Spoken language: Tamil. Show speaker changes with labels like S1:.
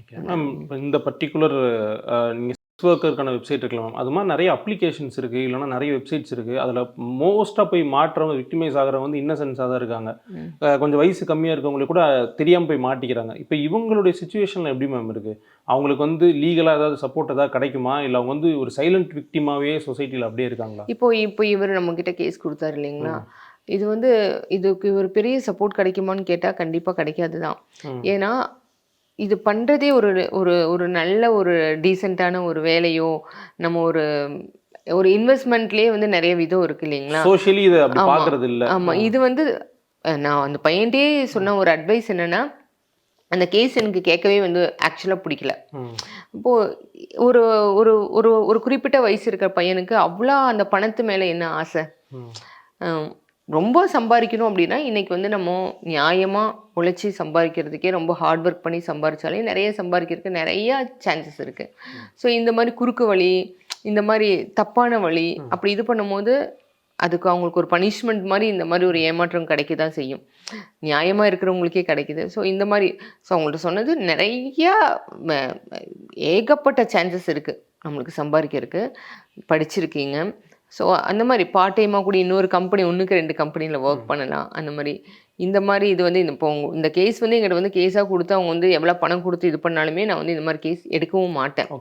S1: நினைக்கிறேன்.
S2: மேம் இப்ப இந்த பர்ட்டிகுலர் நீங்க செக்ஸ் ஒர்க்கருக்கான வெப்சைட் இருக்குல்ல மேம், அது மாரி நெறைய அப்ளிகேஷன்ஸ் இருக்கு. இல்லன்னா நெறைய வெப்சைட்ஸ் இருக்கு. அதில மோஸ்ட்டா போய் மாட்றவங்க, விக்டிமைஸ் ஆகுறவங்க வந்து இன்னசென்ஸா தான் இருக்காங்க.
S1: ம்.
S2: கொஞ்சம் வயசு கம்மியா இருக்கவங்களுக்கு கூட தெரியாம போய் மாட்டிக்கிறாங்க. இப்ப இவங்களுடைய சிச்சுவேஷன்ல எப்படி மேம் இருக்கு? அவங்களுக்கு வந்து லீகலா ஏதாவது சப்போர்ட் ஏதாவது கிடைக்குமா? இல்ல அவங்க வந்து ஒரு சைலன்ட் விக்டிமாவே சொசைட்டில அப்படியே இருக்காங்களா?
S1: இப்போ இப்போ இவரு நம்மகிட்ட கேஸ் குடுத்தாரு இல்லைங்களா?
S2: ம்.
S1: இது வந்து இதுக்கு ஒரு பெரிய சப்போர்ட் கிடைக்குமான்னு கேட்டா, கண்டிப்பா கிடைக்காது தான்.
S2: ம்.
S1: ஏன்னா, இது பண்றதே ஒரு ஒரு ஒரு நல்ல ஒரு டீசென்ட்டான ஒரு வேலையோ, நம்ம ஒரு ஒரு இன்வெஸ்ட்மெண்ட்லயே வந்து நெறைய விதம் இருக்கு இல்லைங்களா?
S2: சோசியலி இத அப்படி
S1: ஆமா,
S2: பார்க்கறது இல்ல.
S1: ஆமா. இது வந்து நான் அந்த பையன்ட்டயே
S2: ம்.
S1: சொன்ன ஒரு அட்வைஸ் என்னன்னா, அந்த கேஸ் எனக்கு கேட்கவே வந்து ஆக்சுவலா புடிக்கல.
S2: ம்.
S1: இப்போ ஒரு ஒரு ஒரு ஒரு குறிப்பிட்ட வயசு இருக்கிற பையனுக்கு அவ்ளோ அந்த பணத்து மேல என்ன ஆசை?
S2: ம்.
S1: அ ரொம்ப சம்பாரிக்கணும் அப்டின்னா, இன்னைக்கு வந்து நம்ம நியாயமா உழைச்சு சம்பாரிக்கிறதுக்கே ரொம்ப ஹார்ட் ஒர்க் பண்ணி சம்பாரிச்சாலே நெறைய சம்பாரிக்கிறதுக்கு நெறைய சான்சஸ் இருக்கு.
S2: ம்.
S1: ஸோ இந்த மாரி குறுக்கு வழி, இந்த மாரி தப்பான வழி
S2: ம்.
S1: அப்படி இது பண்ணும்போது, அதுக்கு அவங்களுக்கு ஒரு பனிஷ்மென்ட் மாரி இந்த மாரி ஒரு ஏமாற்றம் கிடைக்க தான் செய்யும். நியாயமா இருக்கிறவங்களுக்கே கிடைக்குது. ஸோ இந்த மாரி அவங்கள்ட்ட சொன்னது நெறையா ம ஏகப்பட்ட சான்சஸ் இருக்கு. நம்மளுக்கு சம்பாரிக்கிறதுக்கு. படிச்சிருக்கீங்க. ஸோ அந்த மாரி பார்ட் டைமா கூட இன்னொரு கம்பெனி 1க்கு 2 கம்பெனில வொர்க்
S2: ம்.
S1: பண்ணலாம். அந்த மாரி. இந்த மாரி இது வந்து இப்போ இந்த கேஸ் வந்து என்கிட்ட வந்து கேஸா குடுத்து அவங்க வந்து எவ்வளோ பணம் குடுத்து இது பண்ணாலுமே நான் வந்து இந்த மாரி கேஸ் எடுக்கவும் மாட்டேன்.